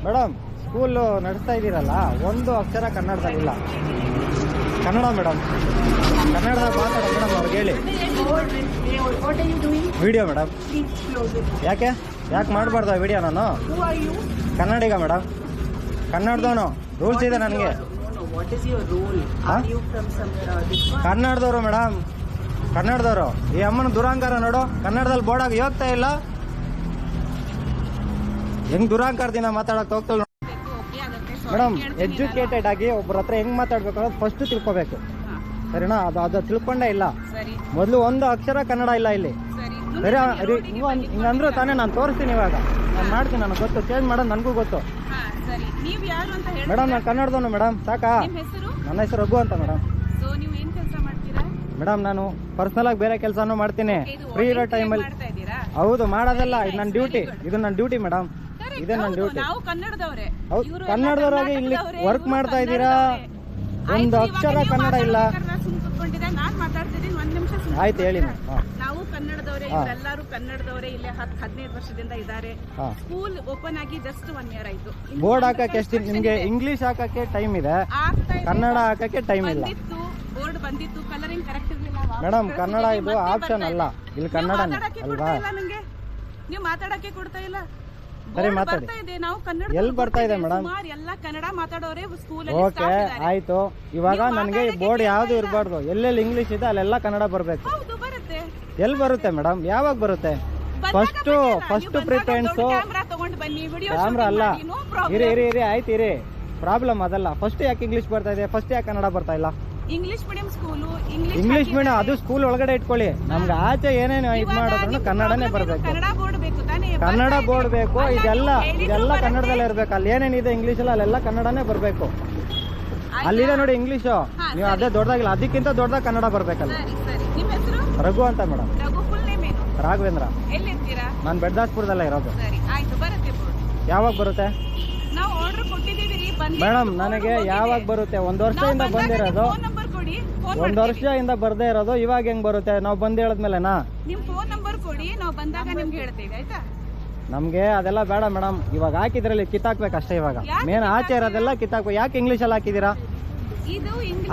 Madam school ನಡೆಸ್ತಾ ಇದ್ದೀರಲ್ಲ, ಒಂದು ಅಕ್ಷರ ಕನ್ನಡದಲ್ಲಿಲ್ಲ. ಕನ್ನಡ ಮೇಡಮ್, ಕನ್ನಡದಾಗ ಮಾತಾಡೋ ಮೇಡಮ್ ಅವ್ರಿಗೆ ಹೇಳಿ. Video madam. ಯಾಕೆ ಮಾಡಬಾರ್ದು ವಿಡಿಯೋ? ನಾನು ಕನ್ನಡಿಗ ಮೇಡಮ್, ಕನ್ನಡದವನು. ರೂಲ್ಸ್ ಇದೆ ನನಗೆ. ಕನ್ನಡದವರು ಮೇಡಮ್, ಕನ್ನಡದವರು. ಈ ಅಮ್ಮನ ದುರಾಂಕಾರ ನೋಡು, ಕನ್ನಡದಲ್ಲಿ ಬೋರ್ಡಾಗಿ ಹೋಗ್ತಾ ಇಲ್ಲ. ಹೆಂಗ್ ದುರಾಂಕಾರದಿಂದ ಮಾತಾಡಕ್ ಹೋಗ್ತಲ್ಲ ಮೇಡಮ್. ಎಜುಕೇಟೆಡ್ ಆಗಿ ಒಬ್ಬರ ಹತ್ರ ಹೆಂಗ್ ಮಾತಾಡ್ಬೇಕು ಅನ್ನೋದು ಫಸ್ಟ್ ತಿಳ್ಕೊಬೇಕು, ಸರಿನಾ? ಅದು ತಿಳ್ಕೊಂಡೇ ಇಲ್ಲ. ಮೊದಲು ಒಂದು ಅಕ್ಷರ ಕನ್ನಡ ಇಲ್ಲ ಇಲ್ಲಿ, ಸರಿ? ಹಿಂಗಂದ್ರೆ ತಾನೇ ನಾನು ತೋರಿಸ್ತೀನಿ. ಇವಾಗ ನಾನು ಮಾಡ್ತೀನಿ, ನನಗೆ ಗೊತ್ತು. ಚೇಂಜ್ ಮಾಡೋದು ನನಗೂ ಗೊತ್ತು ಮೇಡಮ್. ನಾನು ಕನ್ನಡದವನು ಮೇಡಮ್, ಸಾಕಾ? ನನ್ನ ಹೆಸರು ರಘು ಅಂತ ಮೇಡಮ್. ಮೇಡಮ್ ನಾನು ಪರ್ಸನಲ್ ಆಗಿ ಬೇರೆ ಕೆಲಸನೂ ಮಾಡ್ತೀನಿ ಫ್ರೀ ಇರೋ ಟೈಮಲ್ಲಿ. ಹೌದು, ಮಾಡೋದಲ್ಲ, ಇದು ನನ್ನ ಡ್ಯೂಟಿ. ಇದು ನನ್ನ ಡ್ಯೂಟಿ ಮೇಡಮ್, ಇದೇ ನನ್ನ ಡ್ಯೂಟಿ. ಹೌದು, ಕನ್ನಡದವರಾಗಿ ಇಲ್ಲಿ ವರ್ಕ್ ಮಾಡ್ತಾ ಇದ್ದೀರಾ, ಒಂದು ಅಕ್ಷರ ಕನ್ನಡ ಇಲ್ಲ. ಆಯ್ತು ಹೇಳಿ ಮೇಡಮ್. ನಾವು ಕನ್ನಡದವರೇ, ಇವರೆಲ್ಲರೂ ಕನ್ನಡದವರೇ. ಇಲ್ಲಿ 10-15 ವರ್ಷದಿಂದ ಇದ್ದಾರೆ. ಸ್ಕೂಲ್ ಓಪನ್ ಆಗಿ ಜಸ್ಟ್ 1 year ಆಯ್ತು. ಬೋರ್ಡ್ ಹಾಕಕ್ಕೆ ಎಷ್ಟು ನಿಮ್ಗೆ? ಇಂಗ್ಲಿಷ್ ಹಾಕಕ್ಕೆ ಟೈಮ್ ಇದೆ, ಕನ್ನಡ ಹಾಕಕ್ಕೆ ಟೈಮ್ ಇಲ್ಲ. ಬೋರ್ಡ್ ಬಂದಿತ್ತು, ಕಲರಿಂಗ್ ಕರೆಕ್ಟ್ ಇರಲಿಲ್ಲ ಮೇಡಮ್. ಕನ್ನಡ ಇದು ಆಪ್ಷನ್ ಅಲ್ಲ, ಇಲ್ಲಿ ಕನ್ನಡ ಅಲ್ವಾ? ನೀವು ಮಾತಾಡಕ್ಕೆ ಕೊಡ್ತಾ ಇಲ್ಲ. ಸರಿ ಮಾತಾಡಿ. ನಾವು ಕನ್ನಡ ಎಲ್ಲಿ ಬರ್ತಾ ಇದೆ ಮೇಡಮ್? ಎಲ್ಲ ಕನ್ನಡ ಮಾತಾಡೋರೆ ಸ್ಕೂಲ್. ಓಕೆ ಆಯ್ತು. ಇವಾಗ ನನಗೆ ಬೋರ್ಡ್ ಯಾವ್ದು ಇರಬಾರ್ದು, ಎಲ್ಲೆಲ್ಲಿ ಇಂಗ್ಲಿಷ್ ಇದೆ ಅಲ್ಲೆಲ್ಲ ಕನ್ನಡ ಬರಬೇಕು. ಎಲ್ಲಿ ಬರುತ್ತೆ ಮೇಡಮ್? ಯಾವಾಗ ಬರುತ್ತೆ? ಫಸ್ಟ್ ಪ್ರಿಫರೆನ್ಸ್ ಕ್ಯಾಮ್ರಾ ಅಲ್ಲ. ಇರಿ ಆಯ್ತು ಇರಿ. ಪ್ರಾಬ್ಲಮ್ ಅದಲ್ಲ. ಫಸ್ಟ್ ಯಾಕೆ ಇಂಗ್ಲಿಷ್ ಬರ್ತಾ ಇದೆ, ಫಸ್ಟ್ ಯಾಕೆ ಕನ್ನಡ ಬರ್ತಾ ಇಲ್ಲ? English medium school, English medium ಅದು ಸ್ಕೂಲ್ ಒಳಗಡೆ ಇಟ್ಕೊಳ್ಳಿ. ನಮ್ಗೆ ಆಚೆ ಏನೇನು ಇದು ಮಾಡೋದ್ರೂ ಕನ್ನಡನೇ ಬರಬೇಕು. ಕನ್ನಡ ಬೋರ್ಡ್ ಬೇಕು. ಇದೆಲ್ಲ ಕನ್ನಡದಲ್ಲೇ ಇರ್ಬೇಕು. ಅಲ್ಲಿ ಏನೇನಿದೆ ಇಂಗ್ಲಿಷ್ ಅಲ್ಲ, ಅಲ್ಲೆಲ್ಲ ಕನ್ನಡನೇ ಬರಬೇಕು. ಅಲ್ಲಿದೆ ನೋಡಿ ಇಂಗ್ಲಿಷು, ನೀವು ಅದೇ ದೊಡ್ಡದಾಗಿಲ್ಲ, ಅದಕ್ಕಿಂತ ದೊಡ್ಡದಾಗ ಕನ್ನಡ ಬರ್ಬೇಕಲ್ಲ. ರಘು ಅಂತ ಮೇಡಮ್. ರಾಘವೇಂದ್ರ. ನಾನು ಬೆಡ್ದಾಸ್ಪುರದಲ್ಲೇ ಇರೋದು. ಯಾವಾಗ ಬರುತ್ತೆ ಮೇಡಮ್? ನನಗೆ ಯಾವಾಗ ಬರುತ್ತೆ? 1 ವರ್ಷದಿಂದ ಬಂದಿರೋದು, 1 ವರ್ಷದಿಂದ ಬರ್ದೇ ಇರೋದು. ಇವಾಗ ಹೆಂಗ್ ಬರುತ್ತೆ? ನಾವು ಬಂದ್ ಹೇಳದ್ಮೇಲೆನಾ? ನಮ್ಗೆ ಅದೆಲ್ಲ ಬೇಡ ಮೇಡಮ್. ಇವಾಗ ಹಾಕಿದ್ರಲ್ಲಿ ಕಿತ್ತಾಕ್ಬೇಕು ಅಷ್ಟೇ. ಇವಾಗ ಮೇನ್ ಆಚೆ ಇರೋದೆಲ್ಲ ಕಿತ್ತಾಕ್ಬೇಕು. ಯಾಕೆ ಇಂಗ್ಲಿಷ್ ಅಲ್ಲಿ ಹಾಕಿದೀರಾ?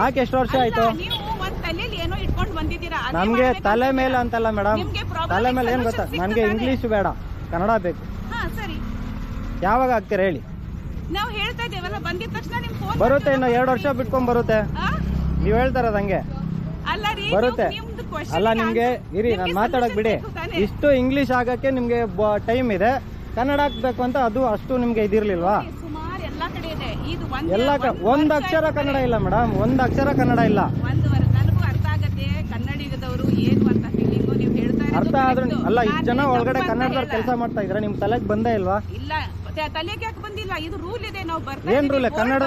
ಯಾಕೆ ಎಷ್ಟು ವರ್ಷ ಆಯ್ತು? ನಮ್ಗೆ ತಲೆ ಮೇಲೆ ಅಂತಲ್ಲ ಮೇಡಮ್, ತಲೆ ಮೇಲೆ ಏನ್ ಗೊತ್ತಾ, ನನ್ಗೆ ಇಂಗ್ಲಿಷ್ ಬೇಡ, ಕನ್ನಡ ಬೇಕು. ಯಾವಾಗ ಹಾಕ್ತೀರಾ ಹೇಳಿ? ಬರುತ್ತೆ, ಇನ್ನು 2 ವರ್ಷ ಬಿಟ್ಕೊಂಡ್ ಬರುತ್ತೆ. ನೀವ್ ಹೇಳ್ತಾರದ್ ಹಂಗೆ ಬರುತ್ತೆ. ಅಲ್ಲ ನಿಮ್ಗೆ ಇರಿ, ನಾನು ಮಾತಾಡಕ್ ಬಿಡಿ. ಇಷ್ಟು ಇಂಗ್ಲಿಷ್ ಆಗಕ್ಕೆ ನಿಮ್ಗೆ ಟೈಮ್ ಇದೆ, ಕನ್ನಡ ಹಾಕ್ಬೇಕು ಅಂತ ಅದು ಅಷ್ಟು ನಿಮ್ಗೆ ಇದಿರ್ಲಿಲ್ವಾ? ಎಲ್ಲ ಒಂದ್ ಅಕ್ಷರ ಕನ್ನಡ ಇಲ್ಲ ಮೇಡಮ್, ಒಂದ್ ಅಕ್ಷರ ಕನ್ನಡ ಇಲ್ಲ. ಅರ್ಥ ಆದ್ರೂ ಅಲ್ಲ, ಇಷ್ಟು ಜನ ಒಳಗಡೆ ಕನ್ನಡದವ್ರು ಕೆಲಸ ಮಾಡ್ತಾ ಇದ್ರ, ನಿಮ್ ತಲೆಗೆ ಬಂದೇ ಇಲ್ವಾ? ಏನ್ ರೂಲ್? ಕನ್ನಡ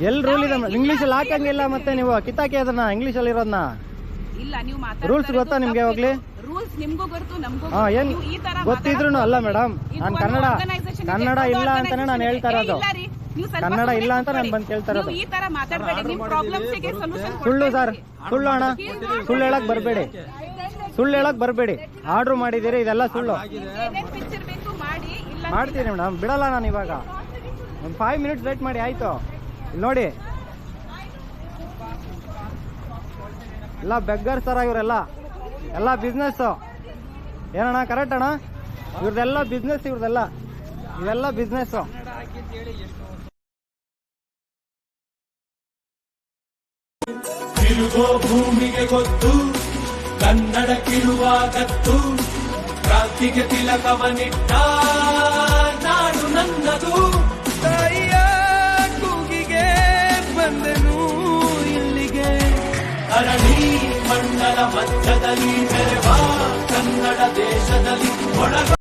ಎಲ್ಲಿ ರೂಲ್ ಇದೆ? ಇಂಗ್ಲಿಷ್ ಅಲ್ಲಿ ಹಾಕಂಗಿಲ್ಲ. ಮತ್ತೆ ನೀವು ಕಿತ್ತಾಕಿ ಅದನ್ನ ಇಂಗ್ಲಿಷ್ ಅಲ್ಲಿ ಇರೋದನ್ನ. ರೂಲ್ಸ್ ಗೊತ್ತಾ ನಿಮ್ಗೆ? ಹೋಗ್ಲಿ, ಏನ್ ಗೊತ್ತಿದ್ರು ಅಲ್ಲ ಮೇಡಮ್. ನಾನು ಕನ್ನಡ ಇಲ್ಲ ಅಂತಾನೆ ನಾನು ಹೇಳ್ತಾ ಇರೋದು. ಕನ್ನಡ ಇಲ್ಲ ಅಂತ ನಾನು ಬಂದು ಕೇಳ್ತಾ ಇರೋದು. ಸುಳ್ಳು ಸರ್, ಸುಳ್ಳು ಅಣ್ಣ, ಸುಳ್ಳು ಹೇಳಕ್ ಬರ್ಬೇಡಿ, ಸುಳ್ಳು ಹೇಳಕ್ ಬರ್ಬೇಡಿ. ಆರ್ಡರ್ ಮಾಡಿದ್ದೀರಿ, ಇದೆಲ್ಲ ಸುಳ್ಳು. ಮಾಡ್ತೀನಿ ಮೇಡಮ್, ಬಿಡಲ್ಲ ನಾನು. ಇವಾಗ ಒಂದು 5 minutes ವೇಟ್ ಮಾಡಿ ಆಯ್ತು. ಇಲ್ಲಿ ನೋಡಿ, ಎಲ್ಲ ಬೆಗ್ಗರ್ಸ್ ತರ ಇವರೆಲ್ಲ, ಎಲ್ಲ ಬಿಸ್ನೆಸ್. ಏನಣ್ಣ ಕರೆಕ್ಟ್ ಅಣ್ಣ? ಇವ್ರದೆಲ್ಲ ಬಿಸ್ನೆಸ್, ಇವೆಲ್ಲ ಬಿಸ್ನೆಸ್. ತಿರುಗೋ ಭೂಮಿಗೆ ಗೊತ್ತು ಕನ್ನಡಕ್ಕಿರುವ ಗತ್ತು, ಕ್ರಾಂತಿಗೆ ತಿಲಕವನಿಟ್ಟ ನಾಡು ನನ್ನದು. ತಾಯಿಯ ಕೂಗಿಗೆ ಬಂದನು ಇಲ್ಲಿಗೆ, ಅರಳಿ ಮಂಡಲ ಮಧ್ಯದಲ್ಲಿ ಮೆರೆವ ಕನ್ನಡ ದೇಶದಲ್ಲಿ ಒಳಗ